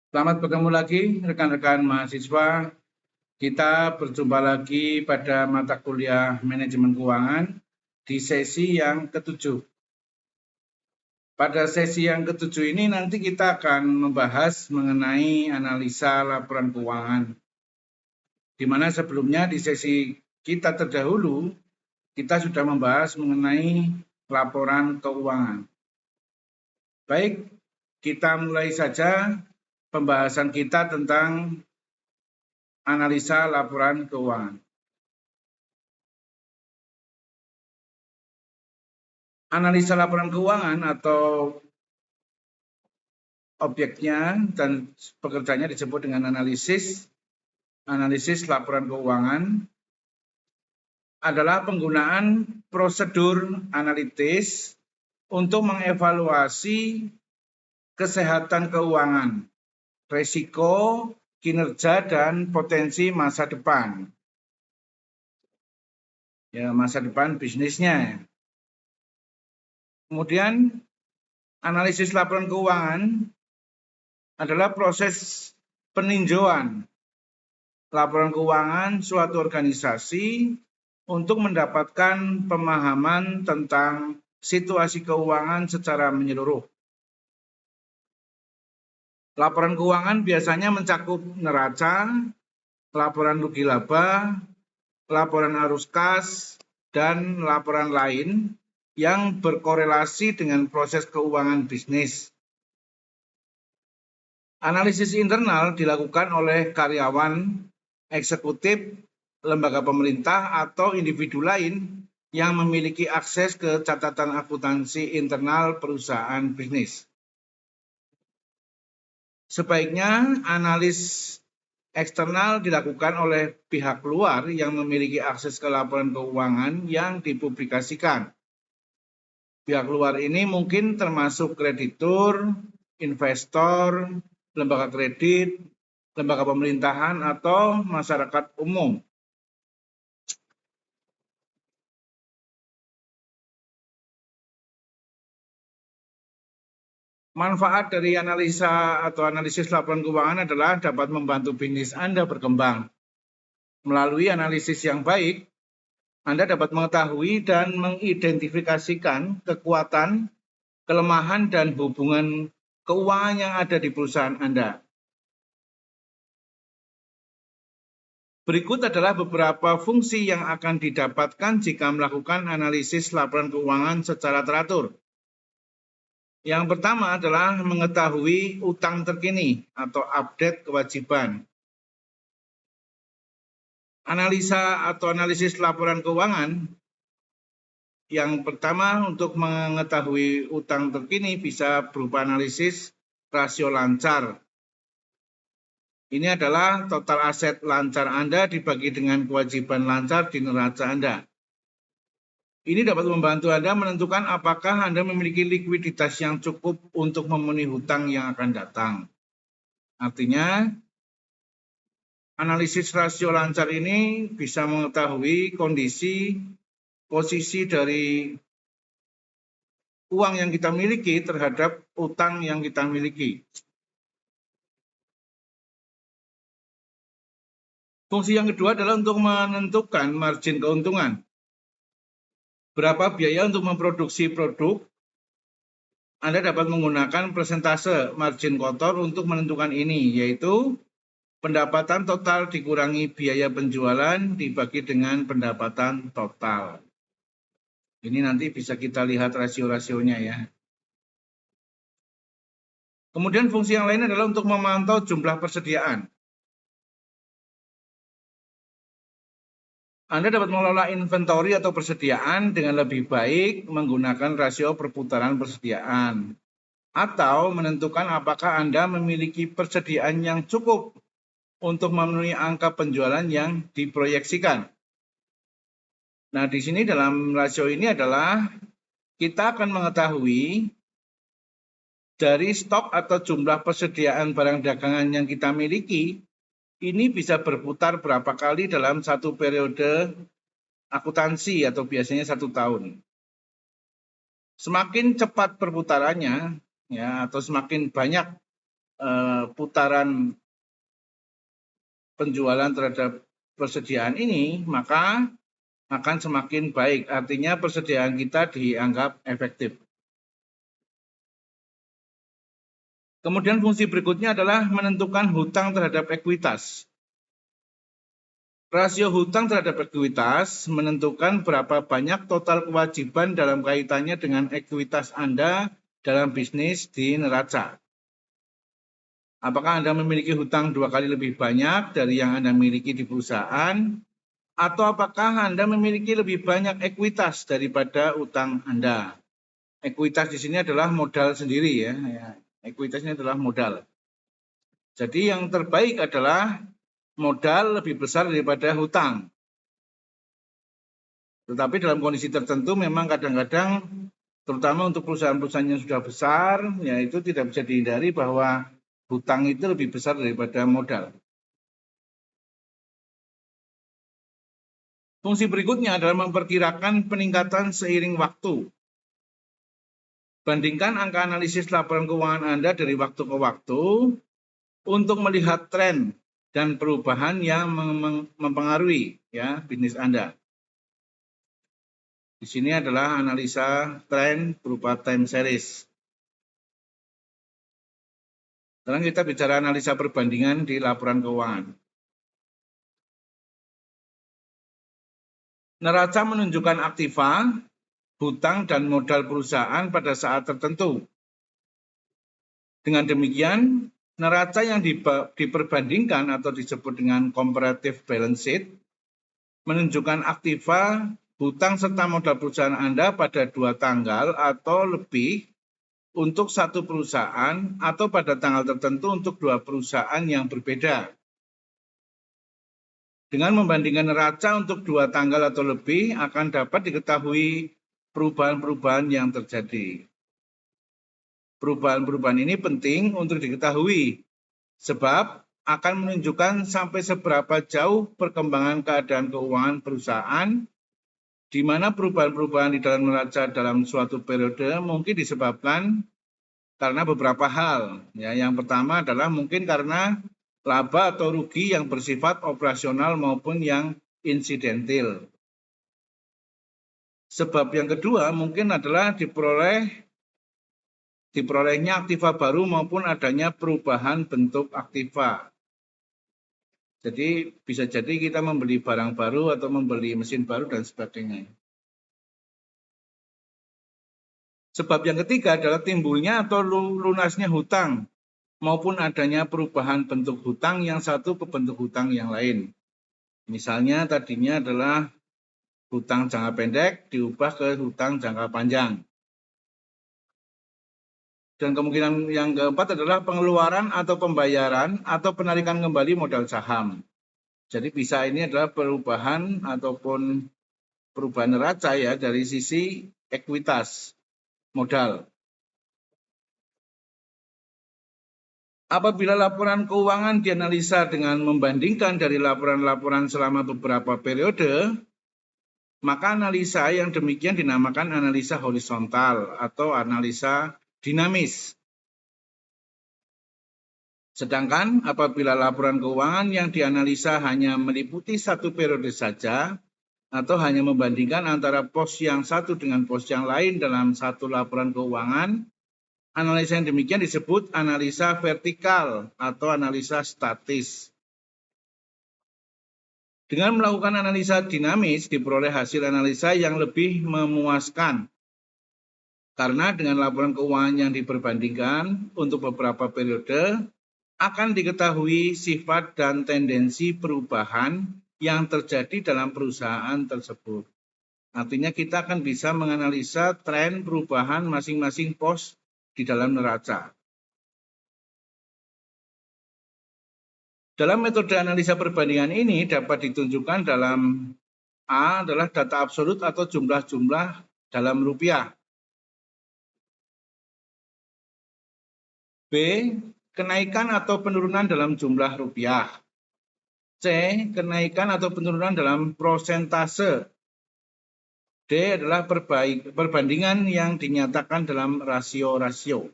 Selamat bertemu lagi rekan-rekan mahasiswa. Kita berjumpa lagi pada mata kuliah manajemen keuangan di sesi yang ketujuh. Pada sesi yang ketujuh ini nanti kita akan membahas mengenai analisa laporan keuangan. Di mana sebelumnya di sesi kita terdahulu, kita sudah membahas mengenai laporan keuangan. Baik, kita mulai saja pembahasan kita tentang analisa laporan keuangan. Analisa laporan keuangan atau objeknya dan pekerjaannya disebut dengan analisis laporan keuangan adalah penggunaan prosedur analitis untuk mengevaluasi kesehatan keuangan, risiko, kinerja, dan potensi masa depan. Ya, masa depan bisnisnya. Kemudian analisis laporan keuangan adalah proses peninjauan laporan keuangan suatu organisasi untuk mendapatkan pemahaman tentang situasi keuangan secara menyeluruh. Laporan keuangan biasanya mencakup neraca, laporan rugi laba, laporan arus kas, dan laporan lain yang berkorelasi dengan proses keuangan bisnis. Analisis internal dilakukan oleh karyawan, eksekutif, lembaga pemerintah, atau individu lain yang memiliki akses ke catatan akuntansi internal perusahaan bisnis. Sebaiknya analis eksternal dilakukan oleh pihak luar yang memiliki akses ke laporan keuangan yang dipublikasikan. Pihak luar ini mungkin termasuk kreditur, investor, lembaga kredit, lembaga pemerintahan, atau masyarakat umum. Manfaat dari analisa atau analisis laporan keuangan adalah dapat membantu bisnis Anda berkembang. Melalui analisis yang baik, Anda dapat mengetahui dan mengidentifikasikan kekuatan, kelemahan, dan hubungan keuangan yang ada di perusahaan Anda. Berikut adalah beberapa fungsi yang akan didapatkan jika melakukan analisis laporan keuangan secara teratur. Yang pertama adalah mengetahui utang terkini atau update kewajiban. Analisa atau analisis laporan keuangan yang pertama untuk mengetahui utang terkini bisa berupa analisis rasio lancar. Ini adalah total aset lancar Anda dibagi dengan kewajiban lancar di neraca Anda. Ini dapat membantu Anda menentukan apakah Anda memiliki likuiditas yang cukup untuk memenuhi hutang yang akan datang. Artinya, analisis rasio lancar ini bisa mengetahui kondisi posisi dari uang yang kita miliki terhadap utang yang kita miliki. Fungsi yang kedua adalah untuk menentukan margin keuntungan. Berapa biaya untuk memproduksi produk? Anda dapat menggunakan persentase margin kotor untuk menentukan ini, yaitu pendapatan total dikurangi biaya penjualan dibagi dengan pendapatan total. Ini nanti bisa kita lihat rasio-rasionya ya. Kemudian fungsi yang lain adalah untuk memantau jumlah persediaan. Anda dapat mengelola inventory atau persediaan dengan lebih baik menggunakan rasio perputaran persediaan. Atau menentukan apakah Anda memiliki persediaan yang cukup untuk memenuhi angka penjualan yang diproyeksikan. Nah, di sini dalam rasio ini adalah kita akan mengetahui dari stok atau jumlah persediaan barang dagangan yang kita miliki, ini bisa berputar berapa kali dalam satu periode akuntansi atau biasanya 1 tahun. Semakin cepat perputarannya, ya, atau semakin banyak putaran penjualan terhadap persediaan ini, maka akan semakin baik. Artinya persediaan kita dianggap efektif. Kemudian fungsi berikutnya adalah menentukan hutang terhadap ekuitas. Rasio hutang terhadap ekuitas menentukan berapa banyak total kewajiban dalam kaitannya dengan ekuitas Anda dalam bisnis di neraca. Apakah Anda memiliki hutang 2 kali lebih banyak dari yang Anda miliki di perusahaan? Atau apakah Anda memiliki lebih banyak ekuitas daripada utang Anda? Ekuitas di sini adalah modal sendiri ya. Ekuitasnya adalah modal. Jadi yang terbaik adalah modal lebih besar daripada hutang. Tetapi dalam kondisi tertentu memang kadang-kadang terutama untuk perusahaan-perusahaan yang sudah besar, ya itu tidak bisa dihindari bahwa hutang itu lebih besar daripada modal. Fungsi berikutnya adalah memperkirakan peningkatan seiring waktu. Bandingkan angka analisis laporan keuangan Anda dari waktu ke waktu untuk melihat tren dan perubahan yang mempengaruhi ya bisnis Anda. Di sini adalah analisa tren berupa time series. Sekarang kita bicara analisa perbandingan di laporan keuangan. Neraca menunjukkan aktiva, hutang, dan modal perusahaan pada saat tertentu. Dengan demikian, neraca yang diperbandingkan atau disebut dengan comparative balance sheet menunjukkan aktiva, hutang, serta modal perusahaan Anda pada 2 tanggal atau lebih untuk satu perusahaan atau pada tanggal tertentu untuk 2 perusahaan yang berbeda. Dengan membandingkan neraca untuk 2 tanggal atau lebih akan dapat diketahui perubahan-perubahan yang terjadi. Perubahan-perubahan ini penting untuk diketahui sebab akan menunjukkan sampai seberapa jauh perkembangan keadaan keuangan perusahaan di mana perubahan-perubahan di dalam neraca dalam suatu periode mungkin disebabkan karena beberapa hal. Ya, yang pertama adalah mungkin karena laba atau rugi yang bersifat operasional maupun yang insidentil. Sebab yang kedua mungkin adalah diperolehnya aktiva baru maupun adanya perubahan bentuk aktiva. Jadi bisa jadi kita membeli barang baru atau membeli mesin baru dan sebagainya. Sebab yang ketiga adalah timbulnya atau lunasnya hutang maupun adanya perubahan bentuk hutang yang satu ke bentuk hutang yang lain. Misalnya tadinya adalah hutang jangka pendek diubah ke hutang jangka panjang. Dan kemungkinan yang keempat adalah pengeluaran atau pembayaran atau penarikan kembali modal saham. Jadi bisa ini adalah perubahan ataupun perubahan neraca ya dari sisi ekuitas modal. Apabila laporan keuangan dianalisa dengan membandingkan dari laporan-laporan selama beberapa periode, maka analisa yang demikian dinamakan analisa horizontal atau analisa dinamis. Sedangkan apabila laporan keuangan yang dianalisa hanya meliputi satu periode saja, atau hanya membandingkan antara pos yang satu dengan pos yang lain dalam satu laporan keuangan, analisa yang demikian disebut analisa vertikal atau analisa statis. Dengan melakukan analisa dinamis, diperoleh hasil analisa yang lebih memuaskan. Karena dengan laporan keuangan yang diperbandingkan untuk beberapa periode, akan diketahui sifat dan tendensi perubahan yang terjadi dalam perusahaan tersebut. Artinya kita akan bisa menganalisa tren perubahan masing-masing pos di dalam neraca. Dalam metode analisa perbandingan ini dapat ditunjukkan dalam A adalah data absolut atau jumlah-jumlah dalam rupiah. B, kenaikan atau penurunan dalam jumlah rupiah. C, kenaikan atau penurunan dalam prosentase. D adalah perbandingan yang dinyatakan dalam rasio-rasio.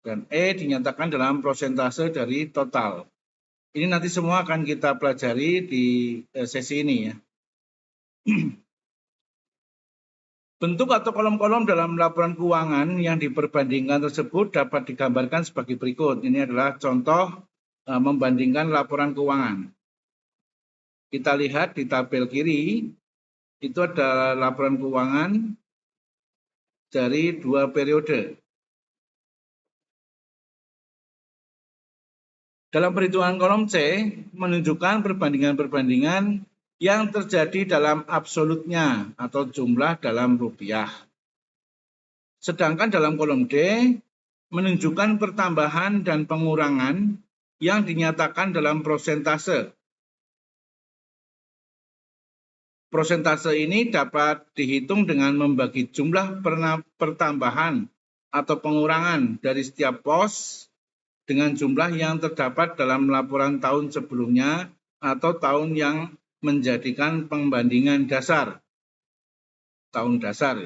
Dan E dinyatakan dalam persentase dari total. Ini nanti semua akan kita pelajari di sesi ini ya. Bentuk atau kolom-kolom dalam laporan keuangan yang diperbandingkan tersebut dapat digambarkan sebagai berikut. Ini adalah contoh membandingkan laporan keuangan. Kita lihat di tabel kiri, itu ada laporan keuangan dari 2 periode. Dalam perhitungan kolom C, menunjukkan perbandingan-perbandingan yang terjadi dalam absolutnya atau jumlah dalam rupiah. Sedangkan dalam kolom D, menunjukkan pertambahan dan pengurangan yang dinyatakan dalam prosentase. Prosentase ini dapat dihitung dengan membagi jumlah pertambahan atau pengurangan dari setiap pos dengan jumlah yang terdapat dalam laporan tahun sebelumnya atau tahun yang menjadikan pembandingan dasar. Tahun dasar.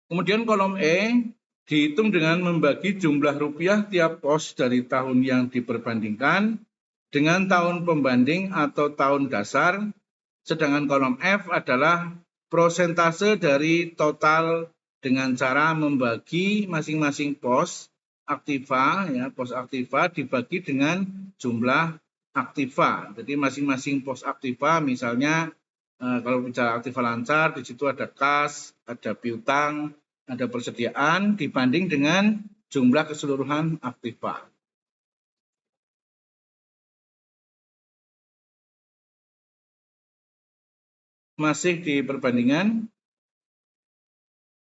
Kemudian kolom E dihitung dengan membagi jumlah rupiah tiap pos dari tahun yang diperbandingkan dengan tahun pembanding atau tahun dasar, sedangkan kolom F adalah prosentase dari total dengan cara membagi masing-masing pos aktiva, ya, pos aktiva dibagi dengan jumlah aktiva. Jadi masing-masing pos aktiva, misalnya kalau bicara aktiva lancar, di situ ada kas, ada piutang, ada persediaan dibanding dengan jumlah keseluruhan aktiva. Masih di perbandingan,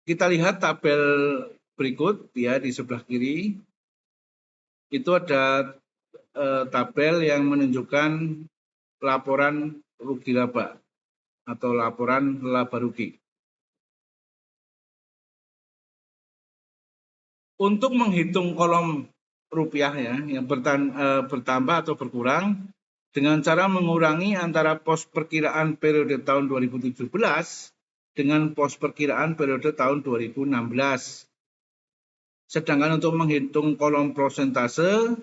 kita lihat tabel berikut ya di sebelah kiri. Itu ada tabel yang menunjukkan laporan rugi laba atau laporan laba rugi. Untuk menghitung kolom rupiah ya yang bertambah atau berkurang dengan cara mengurangi antara pos perkiraan periode tahun 2017 dengan pos perkiraan periode tahun 2016. Sedangkan untuk menghitung kolom prosentase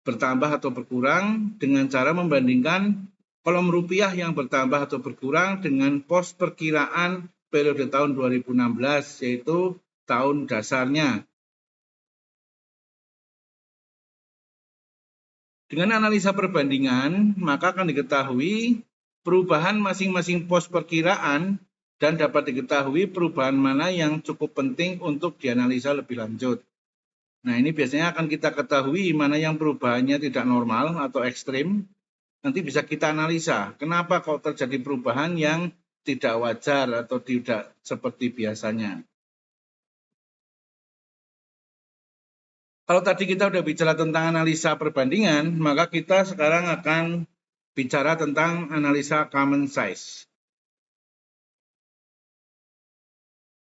bertambah atau berkurang dengan cara membandingkan kolom rupiah yang bertambah atau berkurang dengan pos perkiraan periode tahun 2016, yaitu tahun dasarnya. Dengan analisa perbandingan, maka akan diketahui perubahan masing-masing pos perkiraan dan dapat diketahui perubahan mana yang cukup penting untuk dianalisa lebih lanjut. Nah, ini biasanya akan kita ketahui mana yang perubahannya tidak normal atau ekstrim. Nanti bisa kita analisa, kenapa kok terjadi perubahan yang tidak wajar atau tidak seperti biasanya. Kalau tadi kita sudah bicara tentang analisa perbandingan, maka kita sekarang akan bicara tentang analisa common size.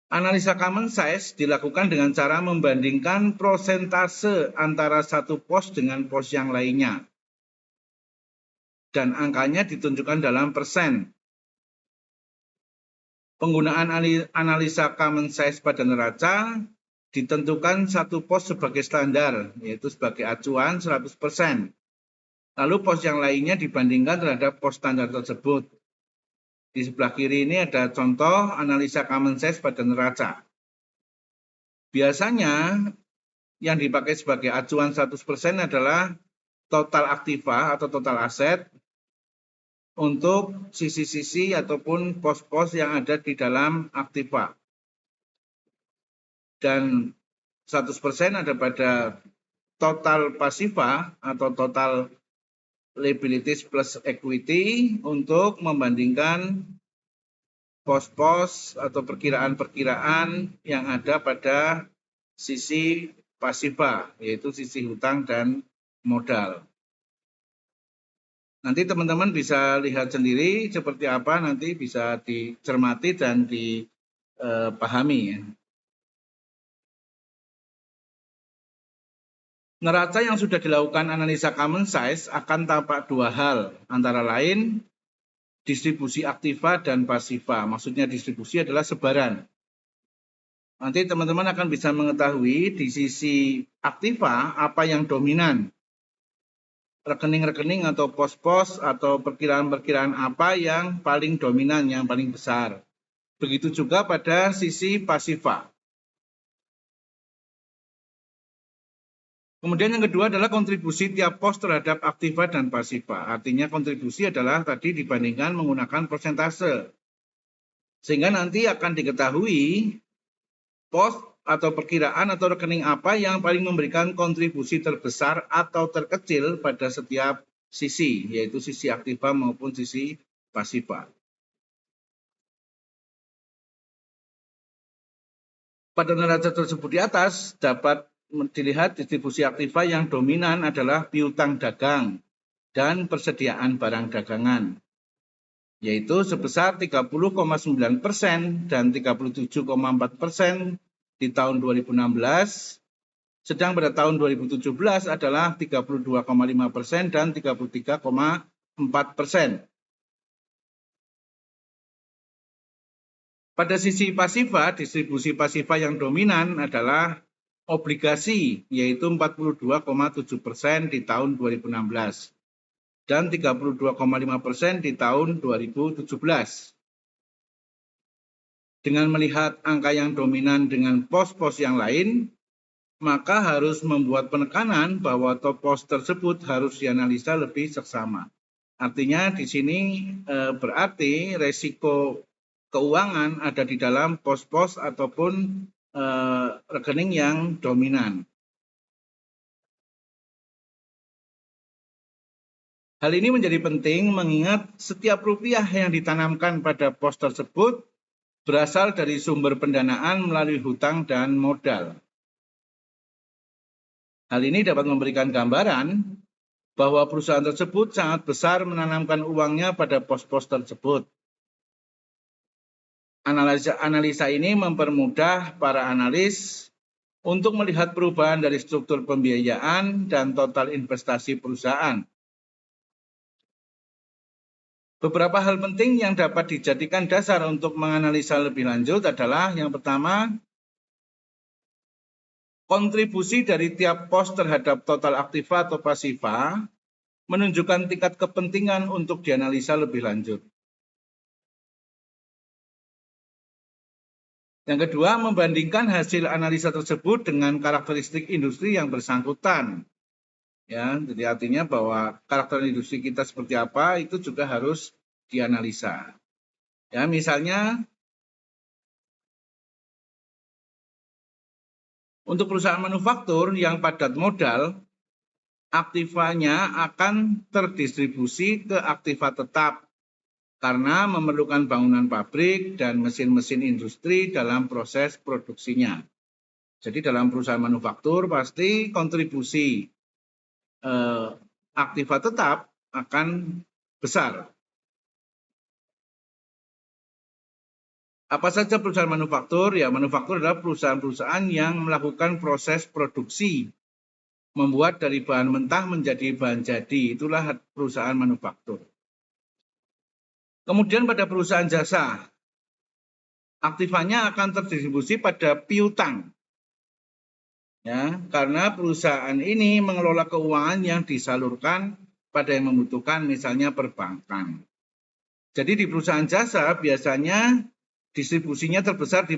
Analisa common size dilakukan dengan cara membandingkan prosentase antara satu pos dengan pos yang lainnya. Dan angkanya ditunjukkan dalam persen. Penggunaan analisa common size pada neraca ditentukan satu pos sebagai standar, yaitu sebagai acuan 100%. Lalu pos yang lainnya dibandingkan terhadap pos standar tersebut. Di sebelah kiri ini ada contoh analisa common size pada neraca. Biasanya yang dipakai sebagai acuan 100% adalah total aktiva atau total aset untuk sisi-sisi ataupun pos-pos yang ada di dalam aktiva. Dan 100% ada pada total pasiva atau total liabilities plus equity untuk membandingkan pos-pos atau perkiraan-perkiraan yang ada pada sisi pasiva, yaitu sisi hutang dan modal. Nanti teman-teman bisa lihat sendiri seperti apa, nanti bisa dicermati dan dipahami ya. Neraca yang sudah dilakukan analisa common size akan tampak dua hal, antara lain distribusi aktiva dan pasiva. Maksudnya distribusi adalah sebaran. nanti teman-teman akan bisa mengetahui di sisi aktiva apa yang dominan. Rekening-rekening atau pos-pos atau perkiraan-perkiraan apa yang paling dominan, yang paling besar. Begitu juga pada sisi pasifa. Kemudian yang kedua adalah kontribusi tiap pos terhadap aktiva dan pasifa. Artinya kontribusi adalah tadi dibandingkan menggunakan persentase. Sehingga nanti akan diketahui pos atau perkiraan atau rekening apa yang paling memberikan kontribusi terbesar atau terkecil pada setiap sisi, yaitu sisi aktiva maupun sisi pasifa. Pada neraca tersebut di atas dapat dilihat distribusi aktiva yang dominan adalah piutang dagang dan persediaan barang dagangan, yaitu sebesar 30,9% dan 37,4% di tahun 2016, sedang pada tahun 2017 adalah 32,5% dan 33,4%. Pada sisi pasifa, distribusi pasifa yang dominan adalah obligasi, yaitu 42,7% di tahun 2016 dan 32,5% di tahun 2017. Dengan melihat angka yang dominan dengan pos-pos yang lain, maka harus membuat penekanan bahwa pos tersebut harus dianalisa lebih seksama. Artinya di sini berarti resiko keuangan ada di dalam pos-pos ataupun rekening yang dominan. Hal ini menjadi penting mengingat setiap rupiah yang ditanamkan pada pos tersebut berasal dari sumber pendanaan melalui hutang dan modal. Hal ini dapat memberikan gambaran bahwa perusahaan tersebut sangat besar menanamkan uangnya pada pos-pos tersebut. Analisa ini mempermudah para analis untuk melihat perubahan dari struktur pembiayaan dan total investasi perusahaan. Beberapa hal penting yang dapat dijadikan dasar untuk menganalisa lebih lanjut adalah yang pertama, kontribusi dari tiap pos terhadap total aktiva atau pasifa menunjukkan tingkat kepentingan untuk dianalisa lebih lanjut. Yang kedua, membandingkan hasil analisa tersebut dengan karakteristik industri yang bersangkutan. Ya, jadi artinya bahwa karakter industri kita seperti apa itu juga harus dianalisa. Ya, misalnya untuk perusahaan manufaktur yang padat modal, aktivanya akan terdistribusi ke aktiva tetap karena memerlukan bangunan pabrik dan mesin-mesin industri dalam proses produksinya. Jadi dalam perusahaan manufaktur pasti kontribusi aktiva tetap akan besar. Apa saja perusahaan manufaktur? Ya, manufaktur adalah perusahaan-perusahaan yang melakukan proses produksi, membuat dari bahan mentah menjadi bahan jadi. Itulah perusahaan manufaktur. Kemudian pada perusahaan jasa, aktivanya akan terdistribusi pada piutang. Ya, karena perusahaan ini mengelola keuangan yang disalurkan pada yang membutuhkan, misalnya perbankan. Jadi di perusahaan jasa biasanya distribusinya terbesar di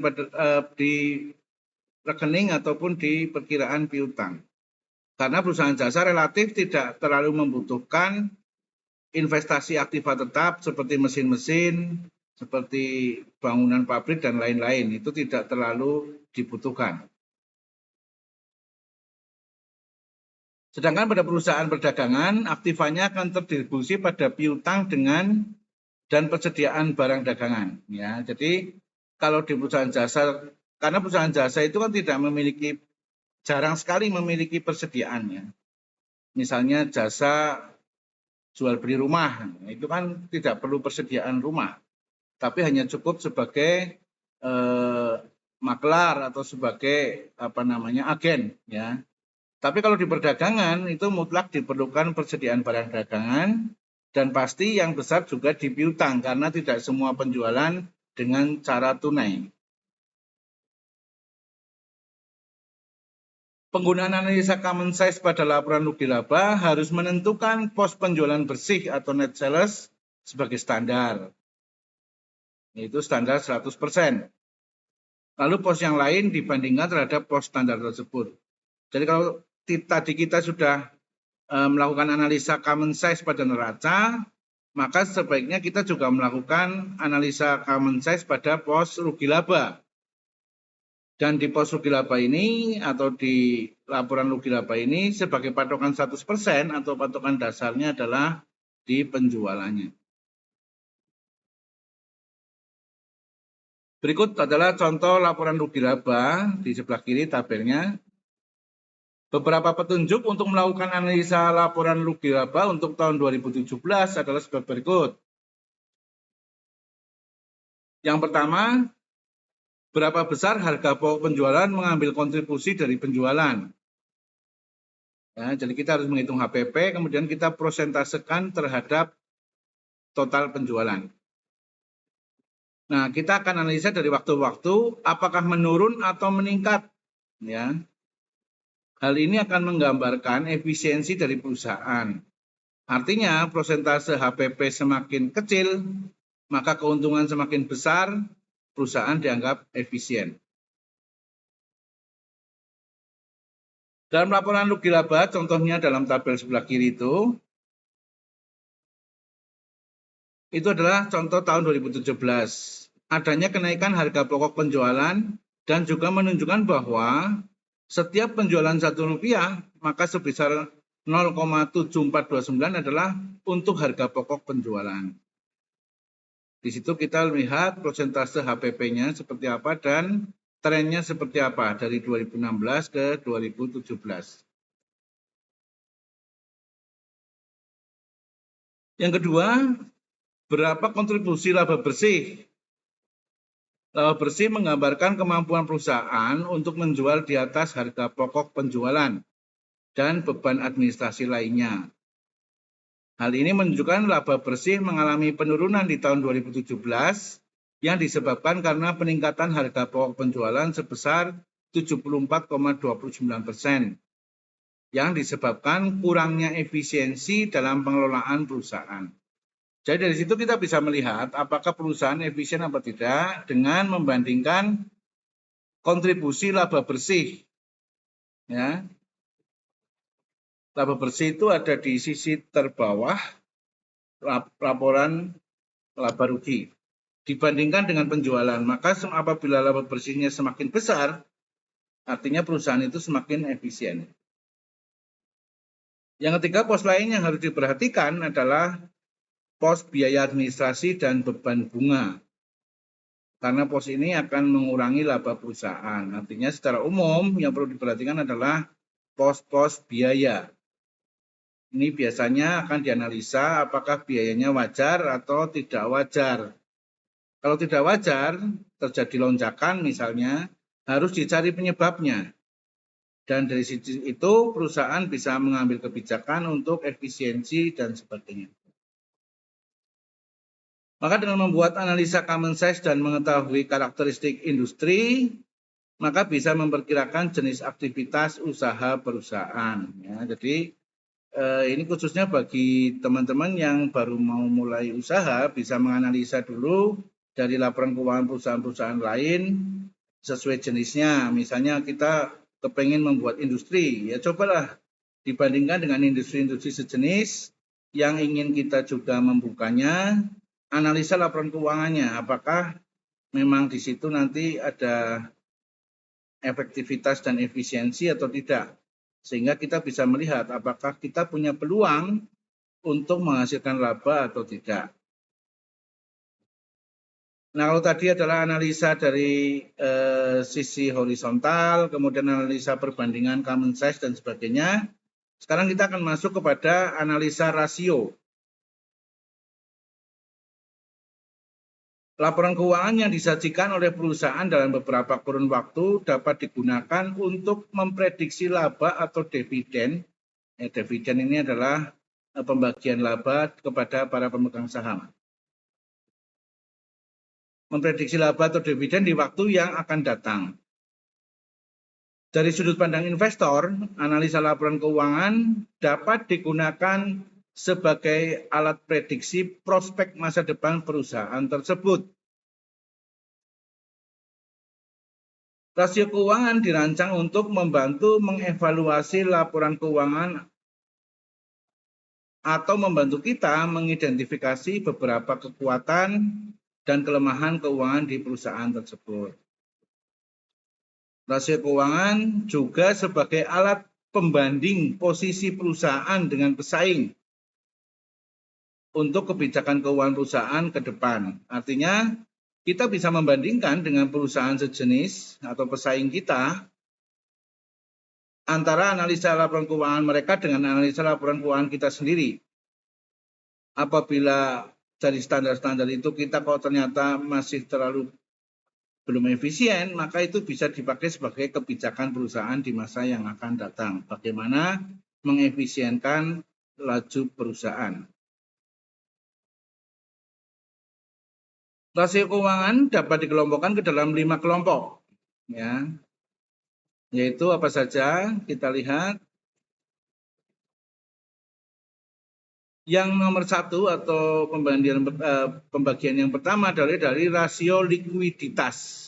rekening ataupun di perkiraan piutang. Karena perusahaan jasa relatif tidak terlalu membutuhkan investasi aktiva tetap seperti mesin-mesin, seperti bangunan pabrik dan lain-lain. Itu tidak terlalu dibutuhkan. Sedangkan pada perusahaan perdagangan, aktivanya akan terdistribusi pada piutang dan persediaan barang dagangan. Ya, jadi kalau di perusahaan jasa, karena perusahaan jasa itu kan tidak memiliki, jarang sekali memiliki persediaannya. Misalnya jasa jual beli rumah, itu kan tidak perlu persediaan rumah, tapi hanya cukup sebagai maklar atau sebagai agen, ya. Tapi kalau di perdagangan itu mutlak diperlukan persediaan barang dagangan dan pasti yang besar juga di piutang karena tidak semua penjualan dengan cara tunai. Penggunaan analisa common size pada laporan rugi laba harus menentukan pos penjualan bersih atau net sales sebagai standar. Yaitu standar 100%. Lalu pos yang lain dibandingkan terhadap pos standar tersebut. Jadi kalau tadi kita sudah melakukan analisa common size pada neraca, maka sebaiknya kita juga melakukan analisa common size pada pos rugi laba. Dan di pos rugi laba ini atau di laporan rugi laba ini sebagai patokan 100% atau patokan dasarnya adalah di penjualannya. Berikut adalah contoh laporan rugi laba di sebelah kiri tabelnya. Beberapa petunjuk untuk melakukan analisa laporan rugi laba untuk tahun 2017 adalah sebagai berikut. Yang pertama, berapa besar harga pokok penjualan mengambil kontribusi dari penjualan. Ya, jadi kita harus menghitung HPP, kemudian kita prosentasekan terhadap total penjualan. Nah, kita akan analisa dari waktu-waktu apakah menurun atau meningkat. Ya. Hal ini akan menggambarkan efisiensi dari perusahaan. Artinya, prosentase HPP semakin kecil, maka keuntungan semakin besar, perusahaan dianggap efisien. Dalam laporan rugi laba, contohnya dalam tabel sebelah kiri itu adalah contoh tahun 2017. Adanya kenaikan harga pokok penjualan dan juga menunjukkan bahwa setiap penjualan Rp1, maka sebesar 0,7429 adalah untuk harga pokok penjualan. Di situ kita lihat persentase HPP-nya seperti apa dan trennya seperti apa dari 2016 ke 2017. Yang kedua, berapa kontribusi laba bersih? Laba bersih menggambarkan kemampuan perusahaan untuk menjual di atas harga pokok penjualan dan beban administrasi lainnya. Hal ini menunjukkan laba bersih mengalami penurunan di tahun 2017 yang disebabkan karena peningkatan harga pokok penjualan sebesar 74,29% yang disebabkan kurangnya efisiensi dalam pengelolaan perusahaan. Jadi dari situ kita bisa melihat apakah perusahaan efisien atau tidak dengan membandingkan kontribusi laba bersih. Ya. Laba bersih itu ada di sisi terbawah laporan laba rugi. Dibandingkan dengan penjualan, maka apabila laba bersihnya semakin besar, artinya perusahaan itu semakin efisien. Yang ketiga, pos lain yang harus diperhatikan adalah pos biaya administrasi dan beban bunga. Karena pos ini akan mengurangi laba perusahaan. Artinya secara umum yang perlu diperhatikan adalah pos-pos biaya. Ini biasanya akan dianalisa apakah biayanya wajar atau tidak wajar. Kalau tidak wajar, terjadi lonjakan misalnya, harus dicari penyebabnya. Dan dari sisi itu perusahaan bisa mengambil kebijakan untuk efisiensi dan sebagainya. Maka dengan membuat analisa common size dan mengetahui karakteristik industri, maka bisa memperkirakan jenis aktivitas usaha perusahaan. Ya, jadi ini khususnya bagi teman-teman yang baru mau mulai usaha, bisa menganalisa dulu dari laporan keuangan perusahaan-perusahaan lain sesuai jenisnya. Misalnya kita kepengen membuat industri, ya cobalah dibandingkan dengan industri-industri sejenis yang ingin kita juga membukanya, analisa laporan keuangannya, apakah memang di situ nanti ada efektivitas dan efisiensi atau tidak. Sehingga kita bisa melihat apakah kita punya peluang untuk menghasilkan laba atau tidak. Nah, kalau tadi adalah analisa dari sisi horizontal, kemudian analisa perbandingan common size dan sebagainya. Sekarang kita akan masuk kepada analisa rasio. Laporan keuangan yang disajikan oleh perusahaan dalam beberapa kurun waktu dapat digunakan untuk memprediksi laba atau dividen. Dividen ini adalah pembagian laba kepada para pemegang saham. Memprediksi laba atau dividen di waktu yang akan datang. Dari sudut pandang investor, analisa laporan keuangan dapat digunakan sebagai alat prediksi prospek masa depan perusahaan tersebut. Rasio keuangan dirancang untuk membantu mengevaluasi laporan keuangan atau membantu kita mengidentifikasi beberapa kekuatan dan kelemahan keuangan di perusahaan tersebut. Rasio keuangan juga sebagai alat pembanding posisi perusahaan dengan pesaing untuk kebijakan keuangan perusahaan ke depan. Artinya, kita bisa membandingkan dengan perusahaan sejenis atau pesaing kita antara analisa laporan keuangan mereka dengan analisa laporan keuangan kita sendiri. Apabila dari standar-standar itu kita kalau ternyata masih terlalu belum efisien, maka itu bisa dipakai sebagai kebijakan perusahaan di masa yang akan datang. Bagaimana mengefisienkan laju perusahaan. Rasio keuangan dapat dikelompokkan ke dalam 5 kelompok. Ya. Yaitu apa saja? Kita lihat. Yang nomor 1 atau pembagian yang pertama adalah dari rasio likuiditas.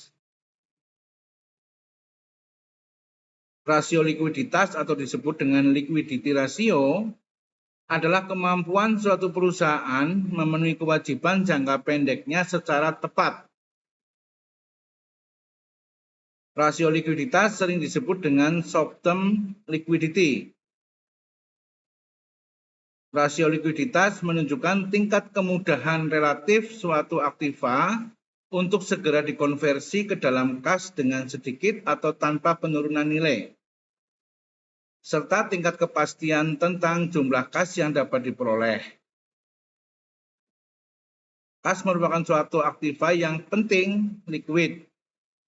Rasio likuiditas atau disebut dengan liquidity ratio adalah kemampuan suatu perusahaan memenuhi kewajiban jangka pendeknya secara tepat. Rasio likuiditas sering disebut dengan short term liquidity. Rasio likuiditas menunjukkan tingkat kemudahan relatif suatu aktiva untuk segera dikonversi ke dalam kas dengan sedikit atau tanpa penurunan nilai, serta tingkat kepastian tentang jumlah kas yang dapat diperoleh. Kas merupakan suatu aktiva yang penting, liquid,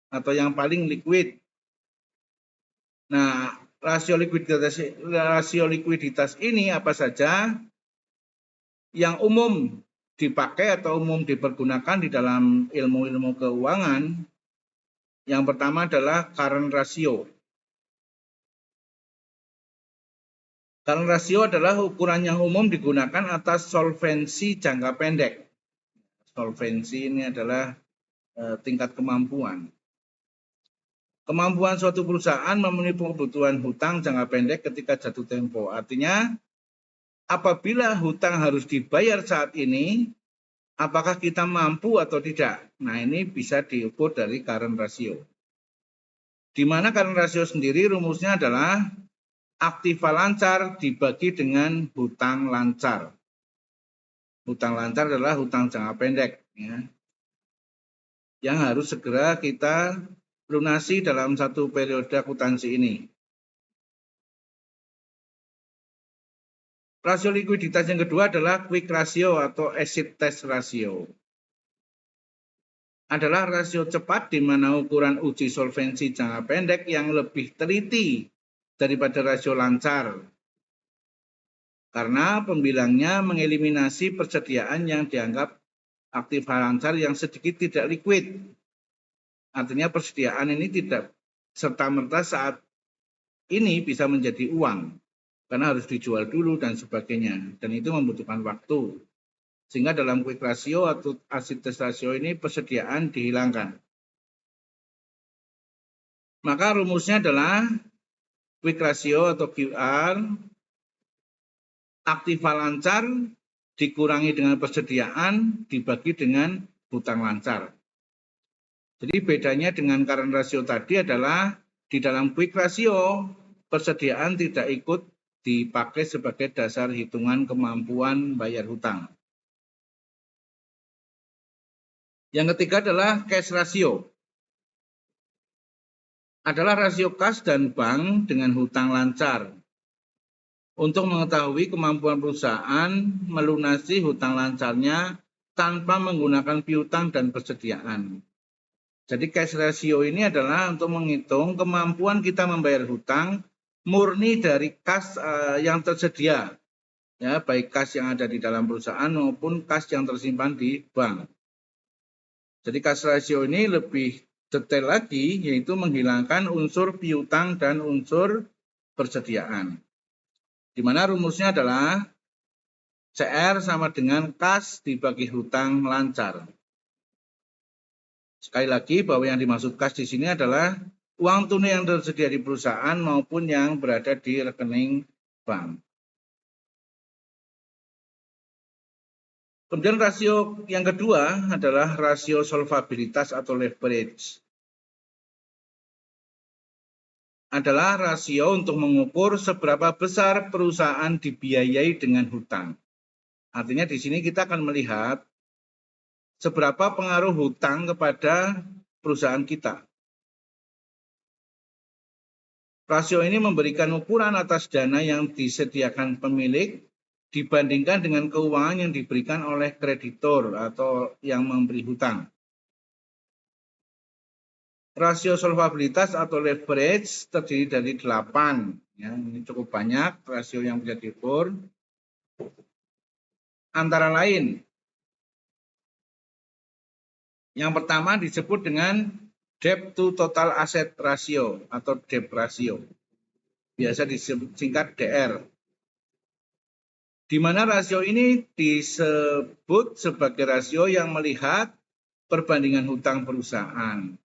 atau yang paling liquid. Nah, rasio likuiditas ini apa saja yang umum dipakai atau umum dipergunakan di dalam ilmu-ilmu keuangan. Yang pertama adalah current ratio. Current ratio adalah ukuran yang umum digunakan atas solvensi jangka pendek. Solvensi ini adalah tingkat kemampuan. Kemampuan suatu perusahaan memenuhi kebutuhan hutang jangka pendek ketika jatuh tempo. Artinya, apabila hutang harus dibayar saat ini, apakah kita mampu atau tidak? Nah, ini bisa diukur dari current ratio. Di mana current ratio sendiri rumusnya adalah aktiva lancar dibagi dengan hutang lancar. Hutang lancar adalah hutang jangka pendek, ya, yang harus segera kita lunasi dalam satu periode akuntansi ini. Rasio likuiditas yang kedua adalah quick ratio atau acid test ratio. Adalah rasio cepat di mana ukuran uji solvensi jangka pendek yang lebih teliti daripada rasio lancar. Karena pembilangnya mengeliminasi persediaan yang dianggap aktiva lancar yang sedikit tidak liquid. Artinya persediaan ini tidak serta-merta saat ini bisa menjadi uang, karena harus dijual dulu dan sebagainya, dan itu membutuhkan waktu. Sehingga dalam quick ratio atau acid test ratio ini persediaan dihilangkan. Maka rumusnya adalah quick ratio atau QR, aktiva lancar dikurangi dengan persediaan dibagi dengan hutang lancar. Jadi bedanya dengan current ratio tadi adalah di dalam quick ratio persediaan tidak ikut dipakai sebagai dasar hitungan kemampuan bayar hutang. Yang ketiga adalah cash ratio. Adalah rasio kas dan bank dengan hutang lancar. Untuk mengetahui kemampuan perusahaan melunasi hutang lancarnya tanpa menggunakan piutang dan persediaan. Jadi cash ratio ini adalah untuk menghitung kemampuan kita membayar hutang murni dari kas yang tersedia, ya, baik kas yang ada di dalam perusahaan maupun kas yang tersimpan di bank. Jadi cash ratio ini lebih detail lagi, yaitu menghilangkan unsur piutang dan unsur persediaan. Di mana rumusnya adalah CR sama dengan kas dibagi hutang lancar. Sekali lagi bahwa yang dimaksud kas di sini adalah uang tunai yang tersedia di perusahaan maupun yang berada di rekening bank. Kemudian rasio yang kedua adalah rasio solvabilitas atau leverage. Adalah rasio untuk mengukur seberapa besar perusahaan dibiayai dengan hutang. Artinya di sini kita akan melihat seberapa pengaruh hutang kepada perusahaan kita. Rasio ini memberikan ukuran atas dana yang disediakan pemilik dibandingkan dengan keuangan yang diberikan oleh kreditor atau yang memberi hutang. Rasio solvabilitas atau leverage terdiri dari 8. Ya, ini cukup banyak rasio yang bisa diukur. Antara lain, yang pertama disebut dengan debt to total asset ratio atau debt ratio. Biasa disingkat DR. Di mana rasio ini disebut sebagai rasio yang melihat perbandingan hutang perusahaan.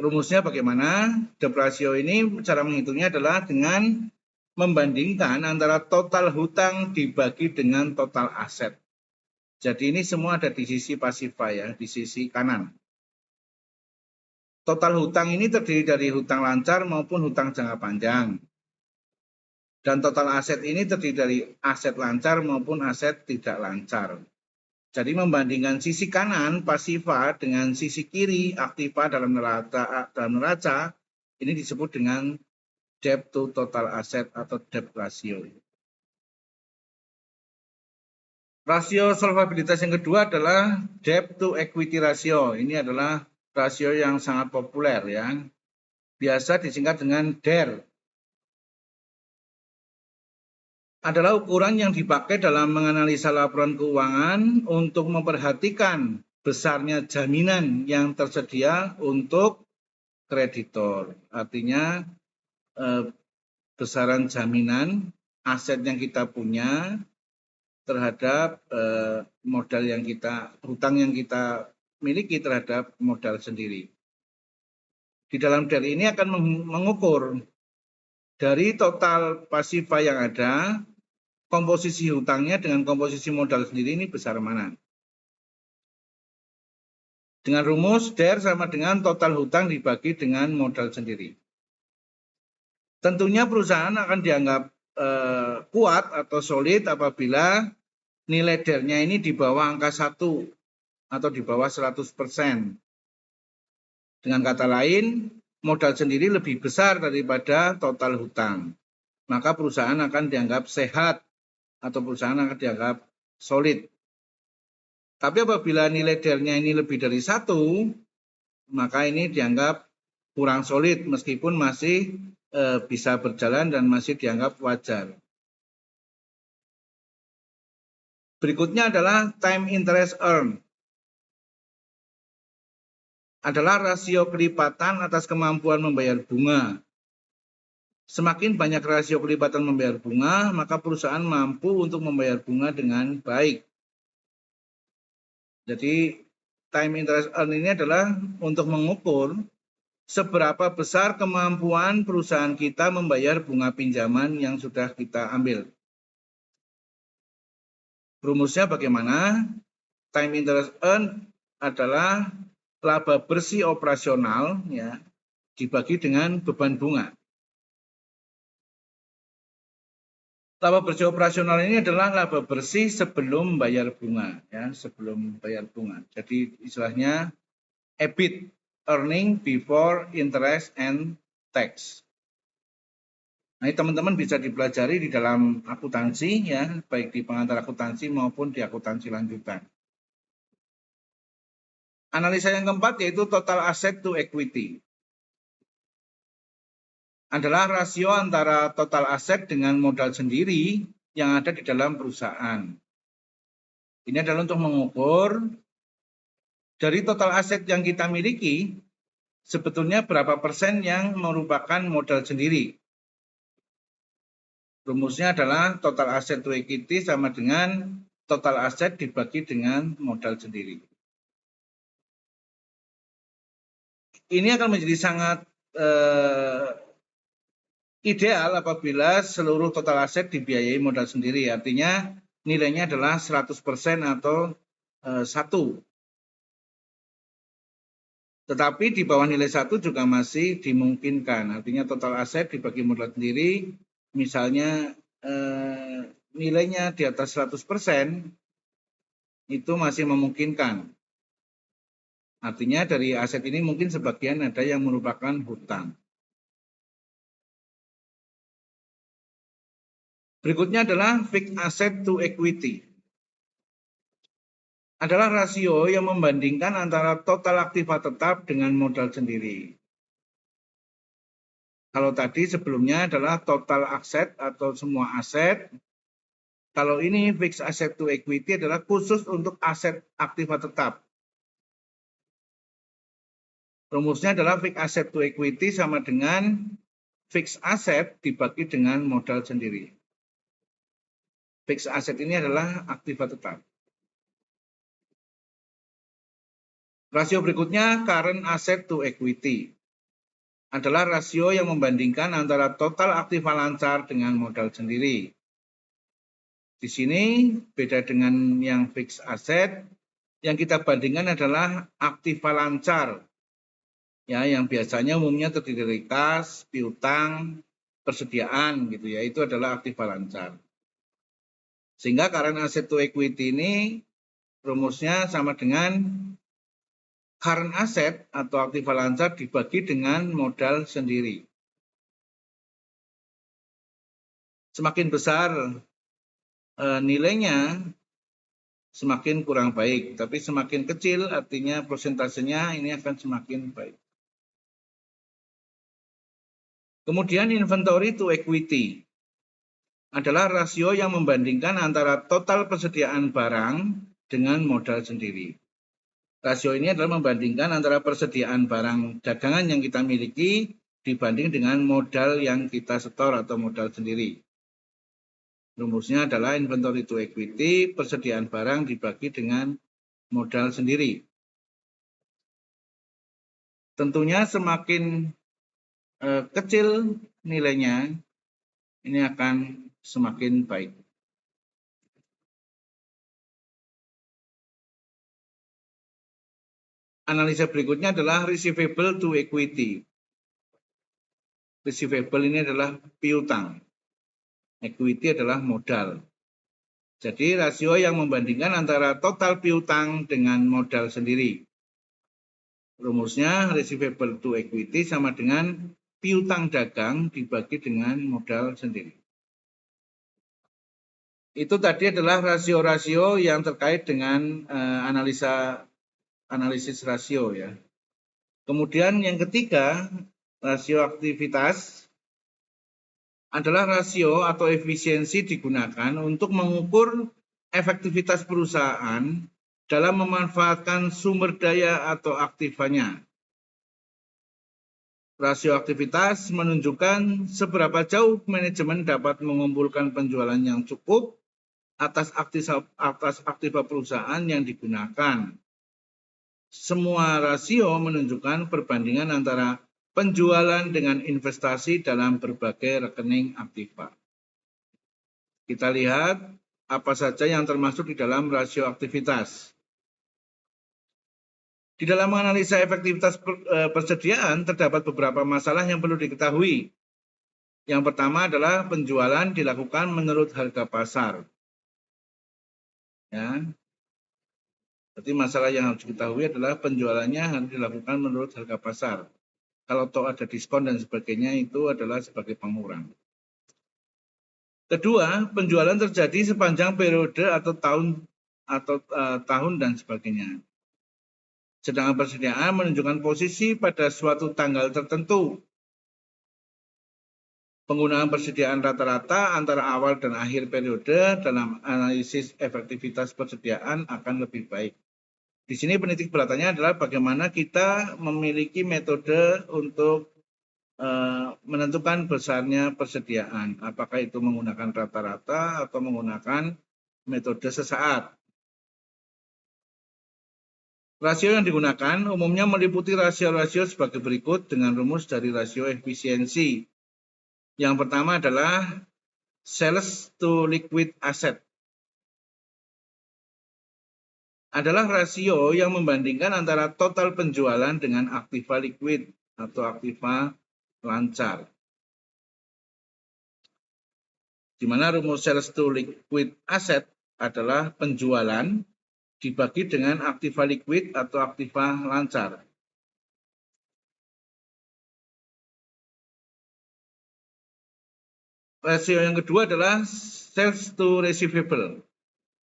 Rumusnya bagaimana? Debt ratio ini cara menghitungnya adalah dengan membandingkan antara total hutang dibagi dengan total aset. Jadi ini semua ada di sisi pasifa ya, di sisi kanan. Total hutang ini terdiri dari hutang lancar maupun hutang jangka panjang. Dan total aset ini terdiri dari aset lancar maupun aset tidak lancar. Jadi membandingkan sisi kanan pasifa dengan sisi kiri aktiva dalam neraca ini disebut dengan debt to total asset atau debt ratio. Rasio solvabilitas yang kedua adalah debt to equity ratio. Ini adalah rasio yang sangat populer ya. Biasa disingkat dengan DER. Adalah ukuran yang dipakai dalam menganalisa laporan keuangan untuk memperhatikan besarnya jaminan yang tersedia untuk kreditor. Artinya besaran jaminan aset yang kita punya terhadap modal yang hutang yang kita miliki terhadap modal sendiri. Di dalam DER ini akan mengukur dari total pasifa yang ada, komposisi hutangnya dengan komposisi modal sendiri ini besar mana. Dengan rumus DER sama dengan total hutang dibagi dengan modal sendiri. Tentunya perusahaan akan dianggap kuat atau solid apabila nilai DER-nya ini di bawah angka 1 atau di bawah 100%. Dengan kata lain, modal sendiri lebih besar daripada total hutang. Maka perusahaan akan dianggap sehat atau perusahaan akan dianggap solid. Tapi apabila nilai DER-nya ini lebih dari 1, maka ini dianggap kurang solid meskipun masih bisa berjalan dan masih dianggap wajar. Berikutnya adalah time interest earned. Adalah rasio kelipatan atas kemampuan membayar bunga. Semakin banyak rasio kelipatan membayar bunga, maka perusahaan mampu untuk membayar bunga dengan baik. Jadi time interest earned ini adalah untuk mengukur seberapa besar kemampuan perusahaan kita membayar bunga pinjaman yang sudah kita ambil. Rumusnya bagaimana? Time interest earned adalah laba bersih operasional ya dibagi dengan beban bunga. Laba bersih operasional ini adalah laba bersih sebelum bayar bunga, ya, sebelum bayar bunga. Jadi istilahnya EBIT, earning before interest and tax. Nah, teman-teman bisa dipelajari di dalam akuntansi, ya, baik di pengantar akuntansi maupun di akuntansi lanjutan. Analisa yang keempat yaitu total asset to equity. Adalah rasio antara total aset dengan modal sendiri yang ada di dalam perusahaan. Ini adalah untuk mengukur dari total aset yang kita miliki, sebetulnya berapa persen yang merupakan modal sendiri? Rumusnya adalah total aset to equity sama dengan total aset dibagi dengan modal sendiri. Ini akan menjadi sangat ideal apabila seluruh total aset dibiayai modal sendiri. Artinya nilainya adalah 100% atau 1. Tetapi di bawah nilai 1 juga masih dimungkinkan. Artinya total aset dibagi modal sendiri, misalnya nilainya di atas 100%, itu masih memungkinkan. Artinya dari aset ini mungkin sebagian ada yang merupakan hutang. Berikutnya adalah fixed asset to equity. Adalah rasio yang membandingkan antara total aktiva tetap dengan modal sendiri. Kalau tadi sebelumnya adalah total aset atau semua aset. Kalau ini fixed asset to equity adalah khusus untuk aset aktiva tetap. Rumusnya adalah fixed asset to equity sama dengan fixed asset dibagi dengan modal sendiri. Fixed asset ini adalah aktiva tetap. Rasio berikutnya current asset to equity. Adalah rasio yang membandingkan antara total aktiva lancar dengan modal sendiri. Di sini beda dengan yang fixed asset, yang kita bandingkan adalah aktiva lancar. Ya, yang biasanya umumnya terdiri dari kas, piutang, persediaan gitu ya, itu adalah aktiva lancar. Sehingga current asset to equity ini rumusnya sama dengan current asset atau aktiva lancar dibagi dengan modal sendiri. Semakin besar nilainya, semakin kurang baik. Tapi semakin kecil artinya persentasenya ini akan semakin baik. Kemudian inventory to equity adalah rasio yang membandingkan antara total persediaan barang dengan modal sendiri. Rasio ini adalah membandingkan antara persediaan barang dagangan yang kita miliki dibanding dengan modal yang kita setor atau modal sendiri. Rumusnya adalah inventory to equity, persediaan barang dibagi dengan modal sendiri. Tentunya semakin kecil nilainya, ini akan semakin baik. Analisa berikutnya adalah receivable to equity. Receivable ini adalah piutang. Equity adalah modal. Jadi rasio yang membandingkan antara total piutang dengan modal sendiri. Rumusnya receivable to equity sama dengan piutang dagang dibagi dengan modal sendiri. Itu tadi adalah rasio-rasio yang terkait dengan analisis rasio ya. Kemudian yang ketiga, rasio aktivitas adalah rasio atau efisiensi digunakan untuk mengukur efektivitas perusahaan dalam memanfaatkan sumber daya atau aktivanya. Rasio aktivitas menunjukkan seberapa jauh manajemen dapat mengumpulkan penjualan yang cukup atas aktiva perusahaan yang digunakan. Semua rasio menunjukkan perbandingan antara penjualan dengan investasi dalam berbagai rekening aktiva. Kita lihat apa saja yang termasuk di dalam rasio aktivitas. Di dalam menganalisa efektivitas persediaan terdapat beberapa masalah yang perlu diketahui. Yang pertama adalah penjualan dilakukan menurut harga pasar. Ya. Jadi masalah yang harus diketahui adalah penjualannya harus dilakukan menurut harga pasar. Kalau toh ada diskon dan sebagainya itu adalah sebagai pengurang. Kedua, penjualan terjadi sepanjang periode atau tahun dan sebagainya. Sedangkan persediaan menunjukkan posisi pada suatu tanggal tertentu. Penggunaan persediaan rata-rata antara awal dan akhir periode dalam analisis efektivitas persediaan akan lebih baik. Di sini penitik beratnya adalah bagaimana kita memiliki metode untuk menentukan besarnya persediaan. Apakah itu menggunakan rata-rata atau menggunakan metode sesaat. Rasio yang digunakan umumnya meliputi rasio-rasio sebagai berikut dengan rumus dari rasio efisiensi. Yang pertama adalah sales to liquid asset. Adalah rasio yang membandingkan antara total penjualan dengan aktiva liquid atau aktiva lancar. Di mana rumus sales to liquid asset adalah penjualan dibagi dengan aktiva liquid atau aktiva lancar. Rasio yang kedua adalah sales to receivable.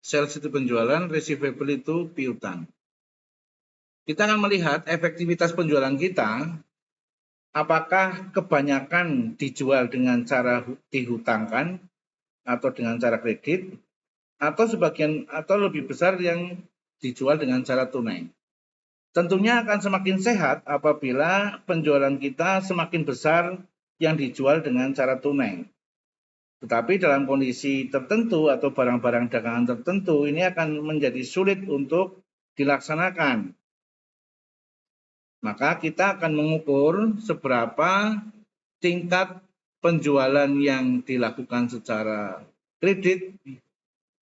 Sales itu penjualan, receivable itu piutang. Kita akan melihat efektivitas penjualan kita, apakah kebanyakan dijual dengan cara dihutangkan atau dengan cara kredit, atau sebagian atau lebih besar yang dijual dengan cara tunai. Tentunya akan semakin sehat apabila penjualan kita semakin besar yang dijual dengan cara tunai. Tetapi dalam kondisi tertentu atau barang-barang dagangan tertentu ini akan menjadi sulit untuk dilaksanakan. Maka kita akan mengukur seberapa tingkat penjualan yang dilakukan secara kredit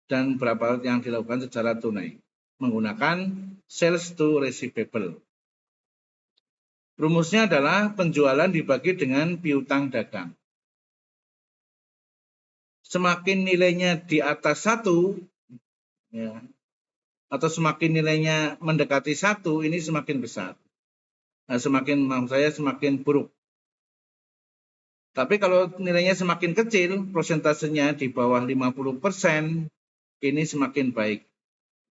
dan berapa yang dilakukan secara tunai menggunakan sales to receivable. Rumusnya adalah penjualan dibagi dengan piutang dagang. Semakin nilainya di atas 1, ya, atau semakin nilainya mendekati 1, ini semakin besar. Nah, semakin buruk. Tapi kalau nilainya semakin kecil, prosentasenya di bawah 50%, ini semakin baik.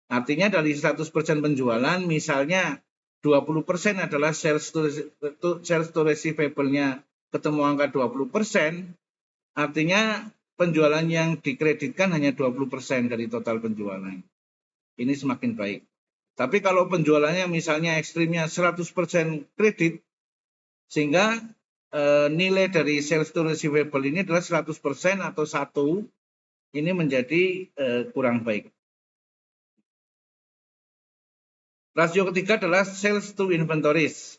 Artinya dari 100% penjualan, misalnya 20% adalah sales to receivable-nya ketemu angka 20%, artinya penjualan yang dikreditkan hanya 20% dari total penjualan. Ini semakin baik. Tapi kalau penjualannya misalnya ekstrimnya 100% kredit, sehingga nilai dari sales to receivable ini adalah 100% atau 1, ini menjadi kurang baik. Rasio ketiga adalah sales to inventories.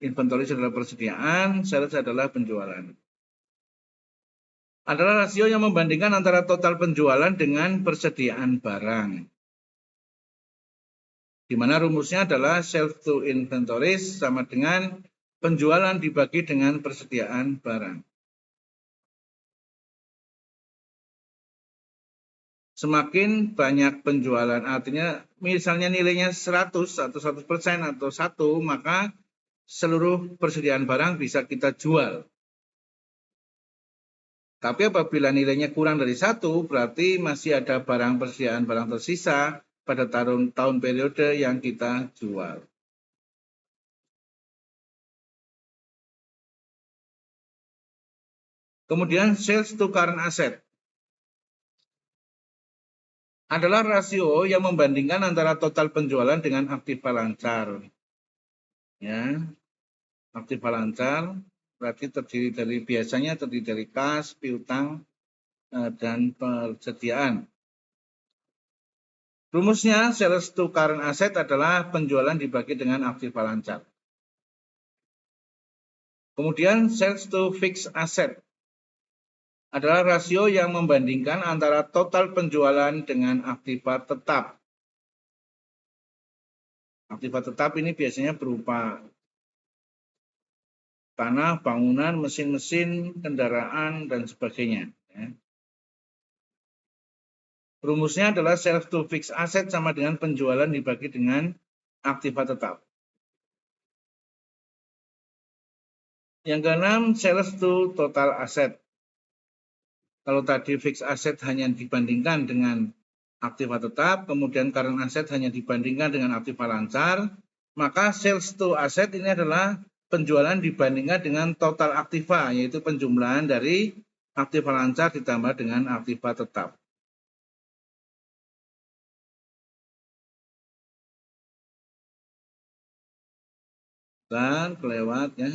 Inventories adalah persediaan, sales adalah penjualan. Adalah rasio yang membandingkan antara total penjualan dengan persediaan barang. Di mana rumusnya adalah sales to inventories sama dengan penjualan dibagi dengan persediaan barang. Semakin banyak penjualan, artinya misalnya nilainya 100 atau 100% atau 1, maka seluruh persediaan barang bisa kita jual. Tapi apabila nilainya kurang dari 1, berarti masih ada persediaan barang tersisa pada tahun periode yang kita jual. Kemudian sales to current asset adalah rasio yang membandingkan antara total penjualan dengan aktiva lancar. Ya, aktiva lancar berarti biasanya terdiri dari kas, piutang, dan persediaan. Rumusnya sales to current asset adalah penjualan dibagi dengan aktiva lancar. Kemudian sales to fixed asset adalah rasio yang membandingkan antara total penjualan dengan aktiva tetap. Aktiva tetap ini biasanya berupa tanah, bangunan, mesin-mesin, kendaraan, dan sebagainya. Rumusnya adalah sales to fixed asset sama dengan penjualan dibagi dengan aktiva tetap. Yang keenam, sales to total asset. Kalau tadi fixed asset hanya dibandingkan dengan aktiva tetap, kemudian current asset hanya dibandingkan dengan aktiva lancar, maka sales to asset ini adalah penjualan dibandingkan dengan total aktiva, yaitu penjumlahan dari aktiva lancar ditambah dengan aktiva tetap. Dan kelewat ya.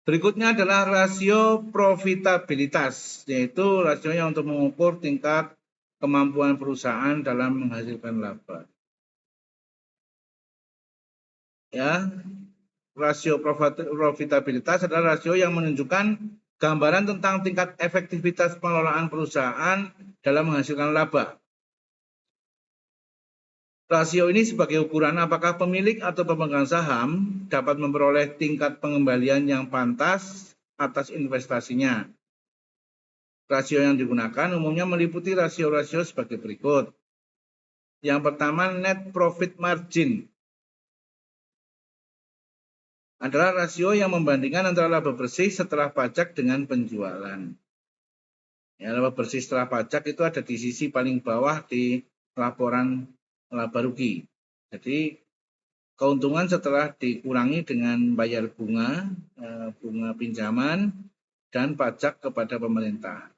Berikutnya adalah rasio profitabilitas, yaitu rasio yang untuk mengukur tingkat kemampuan perusahaan dalam menghasilkan laba. Ya, rasio profitabilitas adalah rasio yang menunjukkan gambaran tentang tingkat efektivitas pengelolaan perusahaan dalam menghasilkan laba. Rasio ini sebagai ukuran apakah pemilik atau pemegang saham dapat memperoleh tingkat pengembalian yang pantas atas investasinya. Rasio yang digunakan umumnya meliputi rasio-rasio sebagai berikut. Yang pertama, net profit margin adalah rasio yang membandingkan antara laba bersih setelah pajak dengan penjualan. Ya, laba bersih setelah pajak itu ada di sisi paling bawah di laporan laba rugi. Jadi keuntungan setelah dikurangi dengan bayar bunga pinjaman dan pajak kepada pemerintah.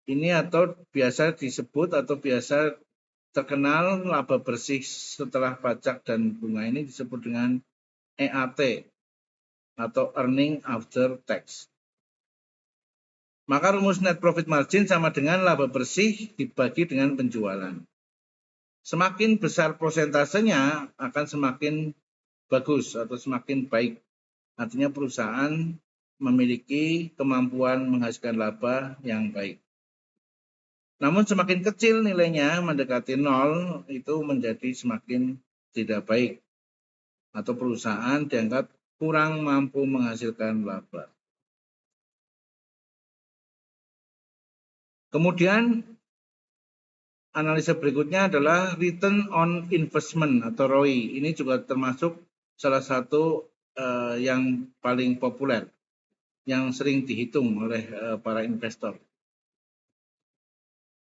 Ini atau biasa disebut atau biasa terkenal laba bersih setelah pajak dan bunga ini disebut dengan EAT atau earning after tax. Maka rumus net profit margin sama dengan laba bersih dibagi dengan penjualan. Semakin besar prosentasenya akan semakin bagus atau semakin baik. Artinya perusahaan memiliki kemampuan menghasilkan laba yang baik. Namun semakin kecil nilainya mendekati 0 itu menjadi semakin tidak baik atau perusahaan dianggap kurang mampu menghasilkan laba. Kemudian analisa berikutnya adalah return on investment atau ROI. Ini juga termasuk salah satu yang paling populer yang sering dihitung oleh para investor.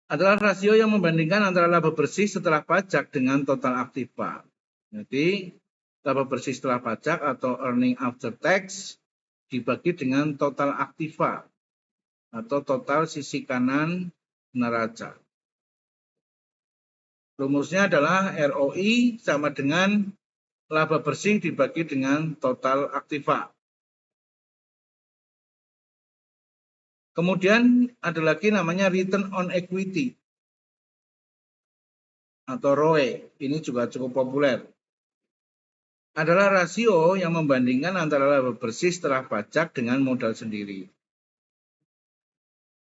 Adalah rasio yang membandingkan antara laba bersih setelah pajak dengan total aktiva. Jadi laba bersih setelah pajak atau earning after tax dibagi dengan total aktiva atau total sisi kanan neraca. Rumusnya adalah ROI sama dengan laba bersih dibagi dengan total aktiva. Kemudian ada lagi namanya return on equity atau ROE. Ini juga cukup populer. Adalah rasio yang membandingkan antara laba bersih setelah pajak dengan modal sendiri.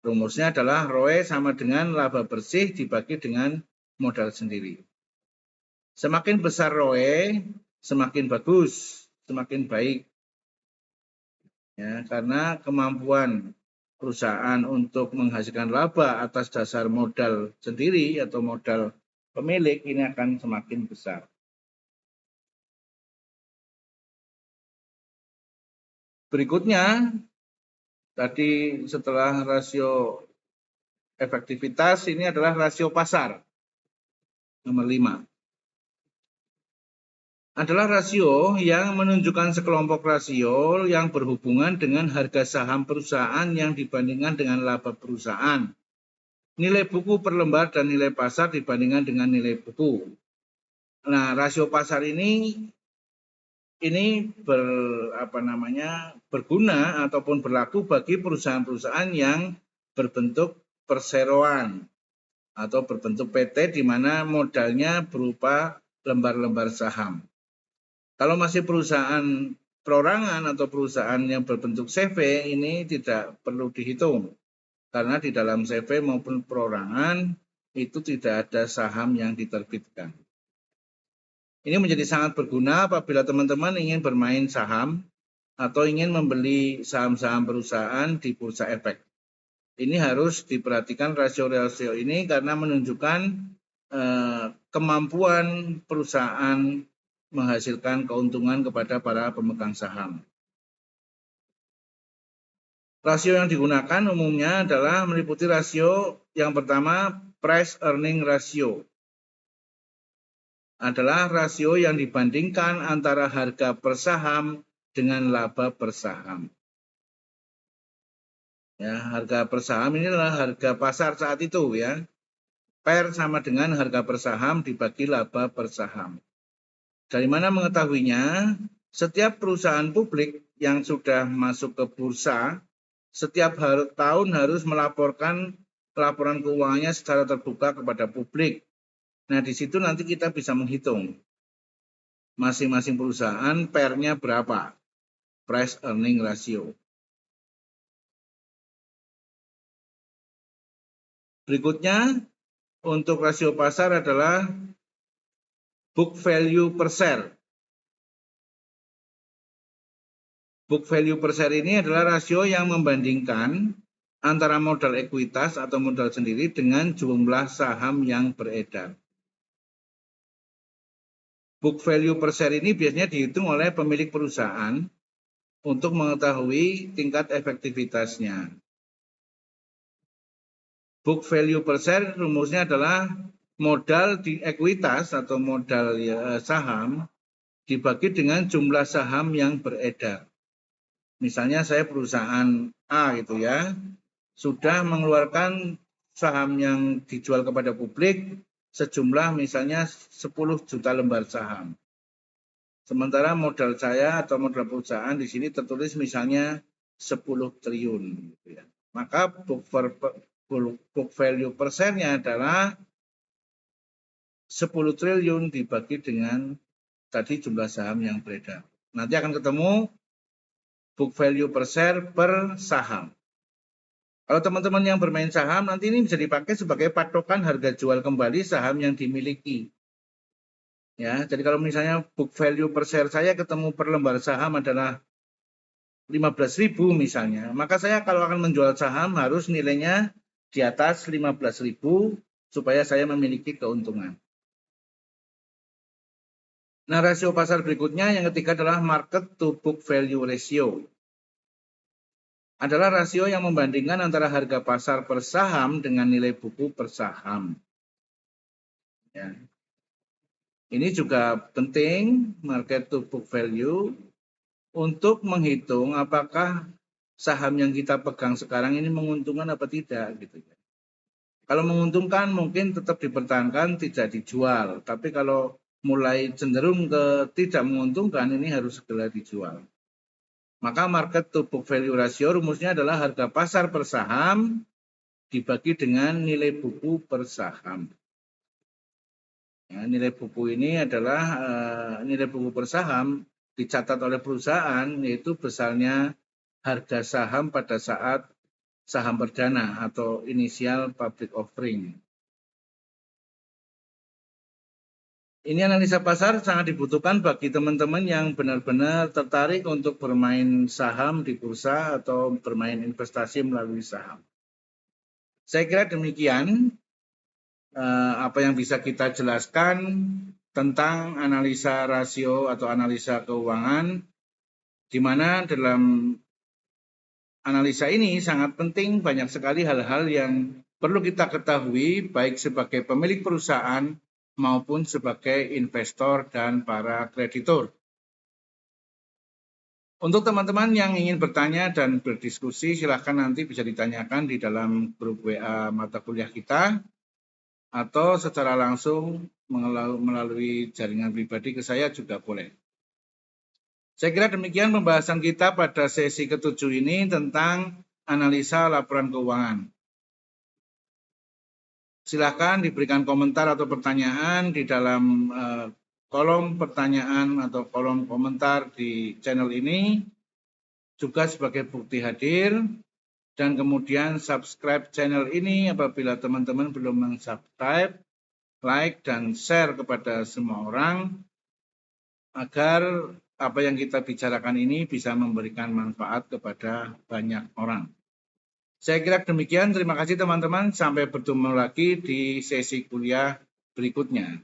Rumusnya adalah ROE sama dengan laba bersih dibagi dengan modal sendiri. Semakin besar ROE, semakin bagus, semakin baik. Ya, karena kemampuan perusahaan untuk menghasilkan laba atas dasar modal sendiri atau modal pemilik ini akan semakin besar. Berikutnya, tadi setelah rasio efektivitas, ini adalah rasio pasar. Nomor 5. Adalah rasio yang menunjukkan sekelompok rasio yang berhubungan dengan harga saham perusahaan yang dibandingkan dengan laba perusahaan. Nilai buku per lembar dan nilai pasar dibandingkan dengan nilai buku. Nah, rasio pasar ini berguna ataupun berlaku bagi perusahaan-perusahaan yang berbentuk perseroan atau berbentuk PT di mana modalnya berupa lembar-lembar saham. Kalau masih perusahaan perorangan atau perusahaan yang berbentuk CV ini tidak perlu dihitung karena di dalam CV maupun perorangan itu tidak ada saham yang diterbitkan. Ini menjadi sangat berguna apabila teman-teman ingin bermain saham atau ingin membeli saham-saham perusahaan di bursa efek. Ini harus diperhatikan rasio-rasio ini karena menunjukkan kemampuan perusahaan menghasilkan keuntungan kepada para pemegang saham. Rasio yang digunakan umumnya adalah meliputi rasio yang pertama price earning ratio. Adalah rasio yang dibandingkan antara harga per saham dengan laba per saham. Ya, harga per saham ini adalah harga pasar saat itu ya. PER sama dengan harga per saham dibagi laba per saham. Dari mana mengetahuinya? Setiap perusahaan publik yang sudah masuk ke bursa, setiap tahun harus melaporkan laporan keuangannya secara terbuka kepada publik. Nah, di situ nanti kita bisa menghitung masing-masing perusahaan PER-nya berapa, price earning ratio. Berikutnya, untuk rasio pasar adalah book value per share. Book value per share ini adalah rasio yang membandingkan antara modal ekuitas atau modal sendiri dengan jumlah saham yang beredar. Book value per share ini biasanya dihitung oleh pemilik perusahaan untuk mengetahui tingkat efektivitasnya. Book value per share rumusnya adalah modal di ekuitas atau modal saham dibagi dengan jumlah saham yang beredar. Misalnya saya perusahaan A gitu ya, sudah mengeluarkan saham yang dijual kepada publik sejumlah misalnya 10 juta lembar saham. Sementara modal saya atau modal perusahaan di sini tertulis misalnya 10 triliun. Gitu ya. Maka book value per share-nya adalah 10 triliun dibagi dengan tadi jumlah saham yang beredar. Nanti akan ketemu book value per share per saham. Kalau teman-teman yang bermain saham, nanti ini bisa dipakai sebagai patokan harga jual kembali saham yang dimiliki. Ya, jadi kalau misalnya book value per share saya ketemu per lembar saham adalah 15.000 misalnya, maka saya kalau akan menjual saham harus nilainya di atas 15.000 supaya saya memiliki keuntungan. Nah, rasio pasar berikutnya yang ketiga adalah market to book value ratio. Adalah rasio yang membandingkan antara harga pasar per saham dengan nilai buku per saham. Ya. Ini juga penting, market to book value, untuk menghitung apakah saham yang kita pegang sekarang ini menguntungkan apa tidak. Gitu. Kalau menguntungkan mungkin tetap dipertahankan, tidak dijual. Tapi kalau mulai cenderung ke tidak menguntungkan, ini harus segera dijual. Maka market to book value ratio rumusnya adalah harga pasar per saham dibagi dengan nilai buku per saham. Ya, nilai buku ini adalah nilai buku per saham dicatat oleh perusahaan, yaitu besarnya harga saham pada saat saham perdana atau initial public offering. Ini analisa pasar sangat dibutuhkan bagi teman-teman yang benar-benar tertarik untuk bermain saham di bursa atau bermain investasi melalui saham. Saya kira demikian apa yang bisa kita jelaskan tentang analisa rasio atau analisa keuangan, di mana dalam analisa ini sangat penting, banyak sekali hal-hal yang perlu kita ketahui baik sebagai pemilik perusahaan maupun sebagai investor dan para kreditur. Untuk teman-teman yang ingin bertanya dan berdiskusi, silahkan nanti bisa ditanyakan di dalam grup WA mata kuliah kita, atau secara langsung melalui jaringan pribadi ke saya juga boleh. Saya kira demikian pembahasan kita pada sesi ke-7 ini tentang analisa laporan keuangan. Silakan diberikan komentar atau pertanyaan di dalam kolom pertanyaan atau kolom komentar di channel ini, juga sebagai bukti hadir, dan kemudian subscribe channel ini apabila teman-teman belum mensubscribe, like dan share kepada semua orang, agar apa yang kita bicarakan ini bisa memberikan manfaat kepada banyak orang. Saya kira demikian, terima kasih teman-teman, sampai bertemu lagi di sesi kuliah berikutnya.